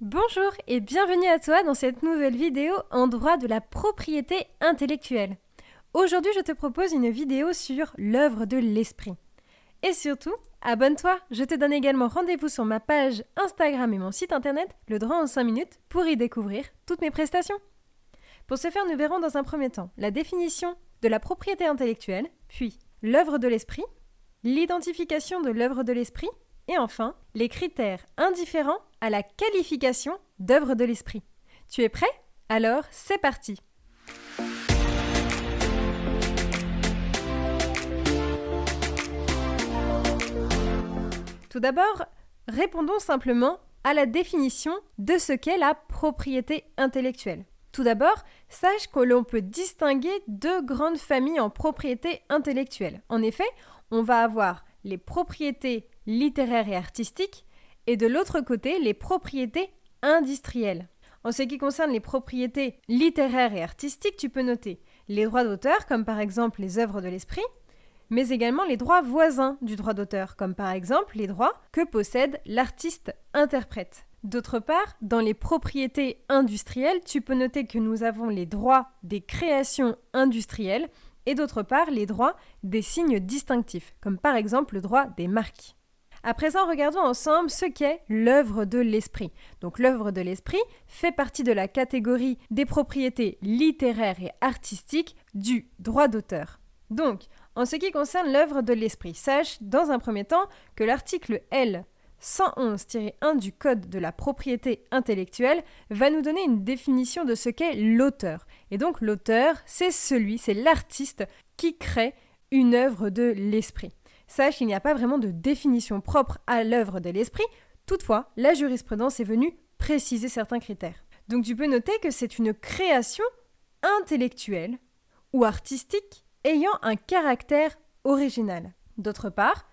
Bonjour et bienvenue à toi dans cette nouvelle vidéo en droit de la propriété intellectuelle. Aujourd'hui, je te propose une vidéo sur l'œuvre de l'esprit. Et surtout, abonne-toi, je te donne également rendez-vous sur ma page Instagram et mon site internet, le droit en 5 minutes, pour y découvrir toutes mes prestations. Pour ce faire, nous verrons dans un premier temps la définition de la propriété intellectuelle, puis l'œuvre de l'esprit, l'identification de l'œuvre de l'esprit, et enfin, les critères indifférents à la qualification d'œuvre de l'esprit. Tu es prêt? Alors, c'est parti! Tout d'abord, répondons simplement à la définition de ce qu'est la propriété intellectuelle. Tout d'abord, sache que l'on peut distinguer deux grandes familles en propriété intellectuelle. En effet, on va avoir les propriétés littéraires et artistiques et de l'autre côté, les propriétés industrielles. En ce qui concerne les propriétés littéraires et artistiques, tu peux noter les droits d'auteur, comme par exemple les œuvres de l'esprit, mais également les droits voisins du droit d'auteur, comme par exemple les droits que possède l'artiste-interprète. D'autre part, dans les propriétés industrielles, tu peux noter que nous avons les droits des créations industrielles et d'autre part les droits des signes distinctifs, comme par exemple le droit des marques. À présent, regardons ensemble ce qu'est l'œuvre de l'esprit. Donc l'œuvre de l'esprit fait partie de la catégorie des propriétés littéraires et artistiques du droit d'auteur. Donc, en ce qui concerne l'œuvre de l'esprit, sache dans un premier temps que l'article L 111-1 du Code de la propriété intellectuelle va nous donner une définition de ce qu'est l'auteur. Et donc l'auteur, c'est l'artiste qui crée une œuvre de l'esprit. Sache qu'il n'y a pas vraiment de définition propre à l'œuvre de l'esprit, toutefois, la jurisprudence est venue préciser certains critères. Donc tu peux noter que c'est une création intellectuelle ou artistique ayant un caractère original. D'autre part,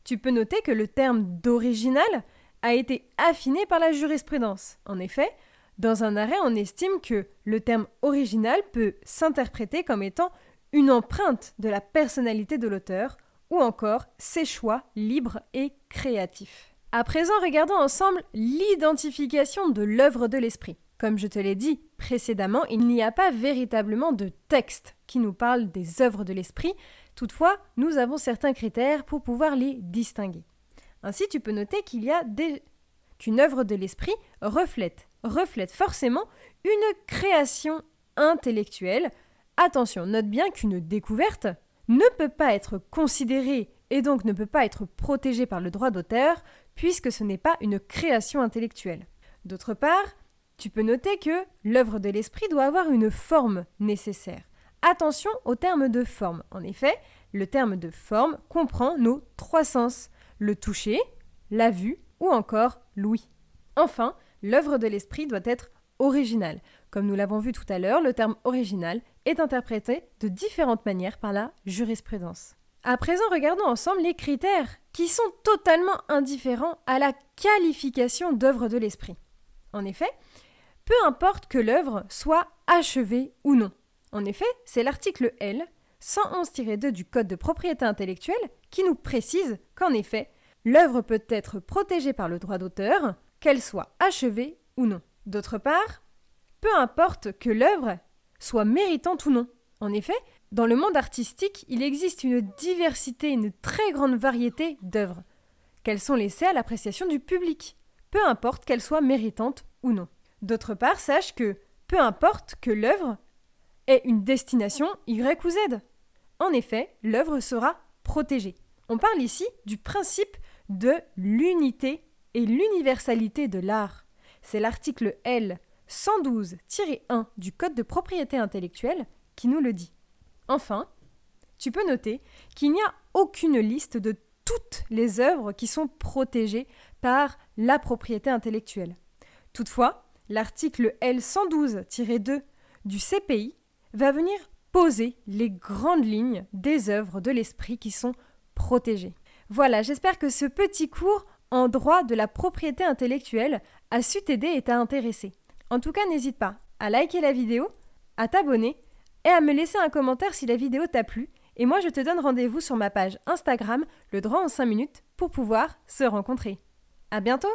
tu peux noter que le terme d'original a été affiné par la jurisprudence. En effet, dans un arrêt, on estime que le terme original peut s'interpréter comme étant une empreinte de la personnalité de l'auteur ou encore ses choix libres et créatifs. À présent, regardons ensemble l'identification de l'œuvre de l'esprit. Comme je te l'ai dit précédemment, il n'y a pas véritablement de texte qui nous parle des œuvres de l'esprit. Toutefois, nous avons certains critères pour pouvoir les distinguer. Ainsi, tu peux noter qu'une œuvre de l'esprit reflète forcément une création intellectuelle. Attention, note bien qu'une découverte ne peut pas être considérée et donc ne peut pas être protégée par le droit d'auteur puisque ce n'est pas une création intellectuelle. D'autre part, tu peux noter que l'œuvre de l'esprit doit avoir une forme nécessaire. Attention au terme de forme. En effet, le terme de forme comprend nos trois sens, le toucher, la vue ou encore l'ouïe. Enfin, l'œuvre de l'esprit doit être originale. Comme nous l'avons vu tout à l'heure, le terme original est interprété de différentes manières par la jurisprudence. À présent, regardons ensemble les critères qui sont totalement indifférents à la qualification d'œuvre de l'esprit. En effet, peu importe que l'œuvre soit achevée ou non. En effet, c'est l'article L 111-2 du Code de propriété intellectuelle qui nous précise qu'en effet, l'œuvre peut être protégée par le droit d'auteur, qu'elle soit achevée ou non. D'autre part, peu importe que l'œuvre soit méritante ou non. En effet, dans le monde artistique, il existe une diversité, une très grande variété d'œuvres, qu'elles sont laissées à l'appréciation du public, peu importe qu'elle soit méritante ou non. D'autre part, sache que peu importe que l'œuvre ait une destination Y ou Z. En effet, l'œuvre sera protégée. On parle ici du principe de l'unité et l'universalité de l'art. C'est l'article L 112-1 du Code de propriété intellectuelle qui nous le dit. Enfin, tu peux noter qu'il n'y a aucune liste de toutes les œuvres qui sont protégées par la propriété intellectuelle. Toutefois, l'article L 112-2 du CPI va venir poser les grandes lignes des œuvres de l'esprit qui sont protégées. Voilà, j'espère que ce petit cours en droit de la propriété intellectuelle a su t'aider et t'a intéressé. En tout cas, n'hésite pas à liker la vidéo, à t'abonner et à me laisser un commentaire si la vidéo t'a plu. Et moi, je te donne rendez-vous sur ma page Instagram, le droit en 5 minutes, pour pouvoir se rencontrer. À bientôt!